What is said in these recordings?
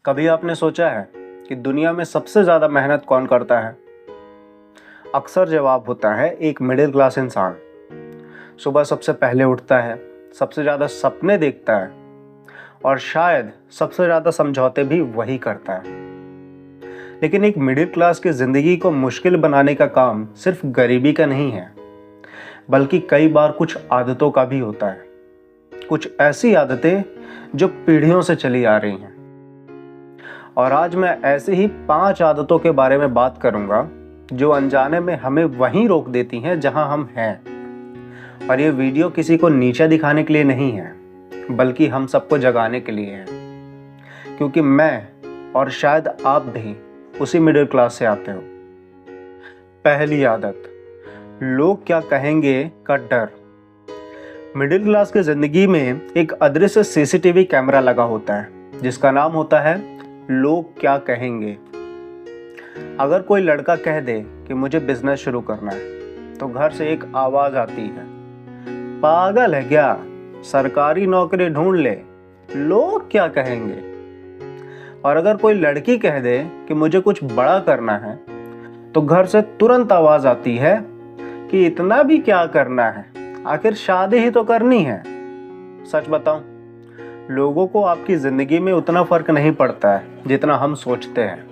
कभी आपने सोचा है कि दुनिया में सबसे ज़्यादा मेहनत कौन करता है? अक्सर जवाब होता है एक मिडिल क्लास इंसान। सुबह सबसे पहले उठता है, सबसे ज़्यादा सपने देखता है और शायद सबसे ज़्यादा समझौते भी वही करता है। लेकिन एक मिडिल क्लास की ज़िंदगी को मुश्किल बनाने का काम सिर्फ गरीबी का नहीं है, बल्कि कई बार कुछ आदतों का भी होता है। कुछ ऐसी आदतें जो पीढ़ियों से चली आ रही हैं। और आज मैं ऐसे ही 5 आदतों के बारे में बात करूंगा जो अनजाने में हमें वहीं रोक देती हैं जहां हम हैं। और ये वीडियो किसी को नीचा दिखाने के लिए नहीं है, बल्कि हम सबको जगाने के लिए है। क्योंकि मैं और शायद आप भी उसी मिडिल क्लास से आते हो। पहली आदत, लोग क्या कहेंगे का डर। मिडिल क्लास की जिंदगी में एक अदृश्य सीसीटीवी कैमरा लगा होता है जिसका नाम होता है लोग क्या कहेंगे। अगर कोई लड़का कह दे कि मुझे बिजनेस शुरू करना है तो घर से एक आवाज आती है, पागल है क्या, सरकारी नौकरी ढूंढ ले, लोग क्या कहेंगे। और अगर कोई लड़की कह दे कि मुझे कुछ बड़ा करना है तो घर से तुरंत आवाज आती है कि इतना भी क्या करना है, आखिर शादी ही तो करनी है। सच बताऊं, लोगों को आपकी जिंदगी में उतना फर्क नहीं पड़ता है जितना हम सोचते हैं।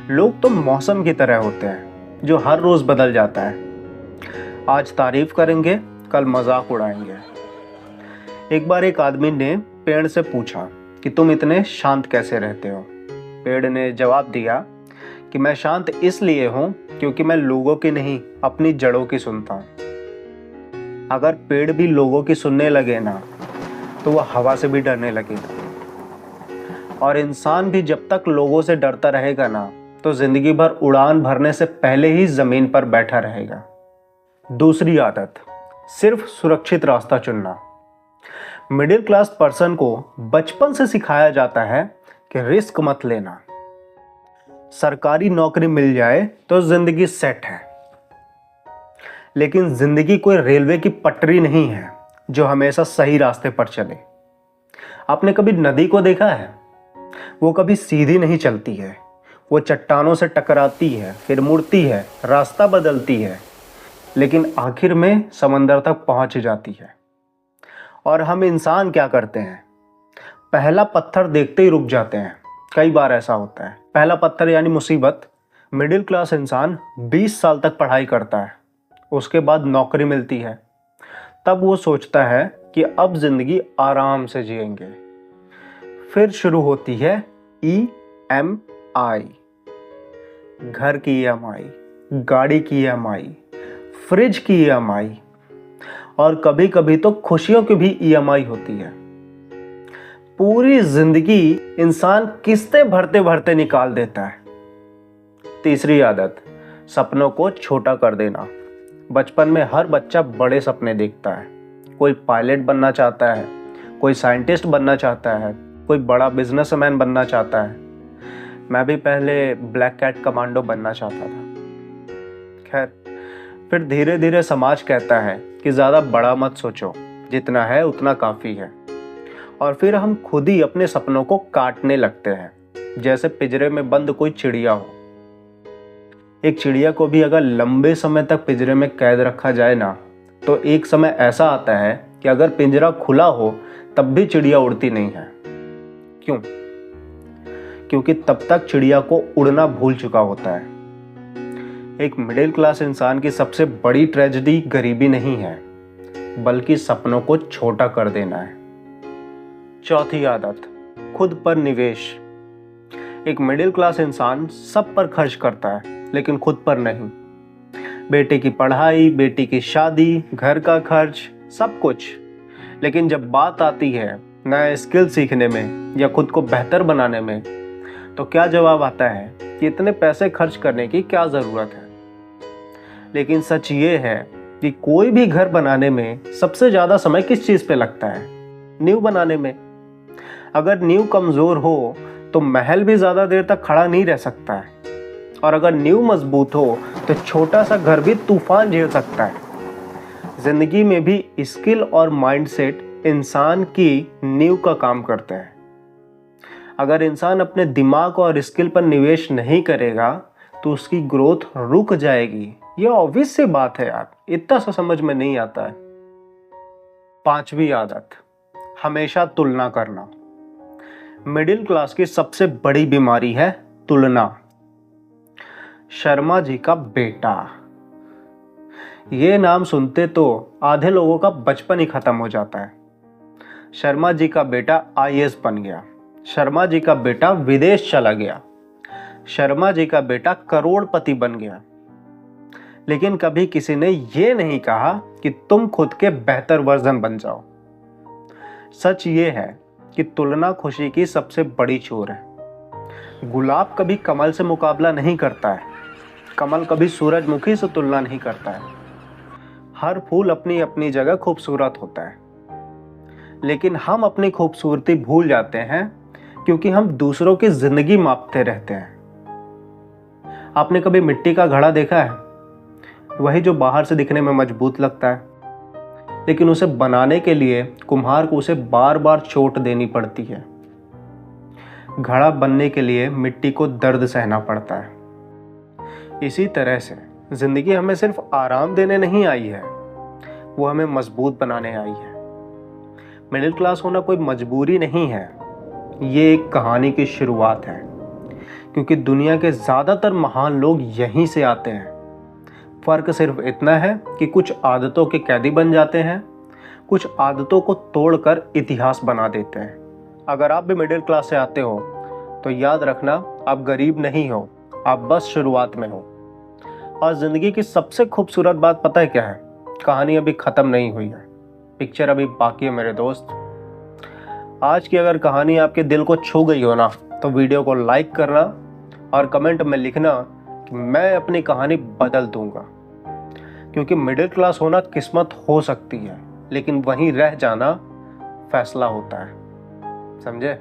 लोग तो मौसम की तरह होते हैं जो हर रोज बदल जाता है। आज तारीफ करेंगे, कल मजाक उड़ाएंगे। एक बार एक आदमी ने पेड़ से पूछा कि तुम इतने शांत कैसे रहते हो। पेड़ ने जवाब दिया कि मैं शांत इसलिए हूं क्योंकि मैं लोगों की नहीं, अपनी जड़ों की सुनता हूं। अगर पेड़ भी लोगों की सुनने लगे ना तो वह हवा से भी डरने लगेगा। और इंसान भी जब तक लोगों से डरता रहेगा ना तो जिंदगी भर उड़ान भरने से पहले ही जमीन पर बैठा रहेगा। दूसरी आदत, सिर्फ सुरक्षित रास्ता चुनना। मिडिल क्लास पर्सन को बचपन से सिखाया जाता है कि रिस्क मत लेना। सरकारी नौकरी मिल जाए तो जिंदगी सेट है। लेकिन जिंदगी कोई रेलवे की पटरी नहीं है जो हमेशा सही रास्ते पर चले। आपने कभी नदी को देखा है? वो कभी सीधी नहीं चलती है, वो चट्टानों से टकराती है, फिर मुड़ती है, रास्ता बदलती है, लेकिन आखिर में समंदर तक पहुंच जाती है। और हम इंसान क्या करते हैं? पहला पत्थर देखते ही रुक जाते हैं। कई बार ऐसा होता है। पहला पत्थर यानी मुसीबत। मिडिल क्लास इंसान 20 साल तक पढ़ाई करता है, उसके बाद नौकरी मिलती है, तब वो सोचता है कि अब जिंदगी आराम से जिएंगे। फिर शुरू होती है EMI, घर की EMI, गाड़ी की EMI, फ्रिज की EMI और कभी कभी तो खुशियों की भी EMI होती है। पूरी जिंदगी इंसान किस्तें भरते भरते निकाल देता है। तीसरी आदत, सपनों को छोटा कर देना। बचपन में हर बच्चा बड़े सपने देखता है। कोई पायलट बनना चाहता है, कोई साइंटिस्ट बनना चाहता है, कोई बड़ा बिजनेसमैन बनना चाहता है। मैं भी पहले ब्लैक कैट कमांडो बनना चाहता था। खैर, फिर धीरे धीरे समाज कहता है कि ज़्यादा बड़ा मत सोचो, जितना है उतना काफ़ी है। और फिर हम खुद ही अपने सपनों को काटने लगते हैं, जैसे पिंजरे में बंद कोई चिड़िया हो। एक चिड़िया को भी अगर लंबे समय तक पिंजरे में कैद रखा जाए ना तो एक समय ऐसा आता है कि अगर पिंजरा खुला हो तब भी चिड़िया उड़ती नहीं है। क्यों? क्योंकि तब तक चिड़िया को उड़ना भूल चुका होता है। एक मिडिल क्लास इंसान की सबसे बड़ी ट्रेजेडी गरीबी नहीं है, बल्कि सपनों को छोटा कर देना है। चौथी आदत, खुद पर निवेश। एक मिडिल क्लास इंसान सब पर खर्च करता है लेकिन खुद पर नहीं। बेटे की पढ़ाई, बेटी की शादी, घर का खर्च, सब कुछ। लेकिन जब बात आती है नया स्किल सीखने में या खुद को बेहतर बनाने में तो क्या जवाब आता है कि इतने पैसे खर्च करने की क्या ज़रूरत है। लेकिन सच ये है कि कोई भी घर बनाने में सबसे ज़्यादा समय किस चीज़ पे लगता है? नींव बनाने में। अगर नींव कमज़ोर हो तो महल भी ज़्यादा देर तक खड़ा नहीं रह सकता है। और अगर नींव मजबूत हो तो छोटा सा घर भी तूफान झेल सकता है। जिंदगी में भी स्किल और माइंडसेट इंसान की नींव का काम करते हैं। अगर इंसान अपने दिमाग और स्किल पर निवेश नहीं करेगा तो उसकी ग्रोथ रुक जाएगी। ये ऑब्वियस सी बात है यार, इतना सा समझ में नहीं आता है। 5वीं आदत, हमेशा तुलना करना। मिडिल क्लास की सबसे बड़ी बीमारी है तुलना। शर्मा जी का बेटा, ये नाम सुनते तो आधे लोगों का बचपन ही खत्म हो जाता है। शर्मा जी का बेटा आईएएस बन गया, शर्मा जी का बेटा विदेश चला गया, शर्मा जी का बेटा करोड़पति बन गया। लेकिन कभी किसी ने ये नहीं कहा कि तुम खुद के बेहतर वर्जन बन जाओ। सच ये है कि तुलना खुशी की सबसे बड़ी चोर है। गुलाब कभी कमल से मुकाबला नहीं करता है, कमल कभी सूरजमुखी से तुलना नहीं करता है। हर फूल अपनी अपनी जगह खूबसूरत होता है, लेकिन हम अपनी खूबसूरती भूल जाते हैं क्योंकि हम दूसरों की जिंदगी मापते रहते हैं। आपने कभी मिट्टी का घड़ा देखा है? वही जो बाहर से दिखने में मजबूत लगता है, लेकिन उसे बनाने के लिए कुम्हार को उसे बार बार चोट देनी पड़ती है। घड़ा बनने के लिए मिट्टी को दर्द सहना पड़ता है। इसी तरह से जिंदगी हमें सिर्फ आराम देने नहीं आई है, वो हमें मजबूत बनाने आई है। मिडिल क्लास होना कोई मजबूरी नहीं है, ये एक कहानी की शुरुआत है, क्योंकि दुनिया के ज़्यादातर महान लोग यहीं से आते हैं। फ़र्क सिर्फ इतना है कि कुछ आदतों के कैदी बन जाते हैं, कुछ आदतों को तोड़कर इतिहास बना देते हैं। अगर आप भी मिडिल क्लास से आते हो तो याद रखना, आप गरीब नहीं हो, आप बस शुरुआत में हो। और ज़िंदगी की सबसे खूबसूरत बात पता है क्या है? कहानी अभी ख़त्म नहीं हुई है, पिक्चर अभी बाकी है मेरे दोस्त। आज की अगर कहानी आपके दिल को छू गई हो ना, तो वीडियो को लाइक करना और कमेंट में लिखना कि मैं अपनी कहानी बदल दूंगा। क्योंकि मिडिल क्लास होना किस्मत हो सकती है, लेकिन वहीं रह जाना फैसला होता है। समझे?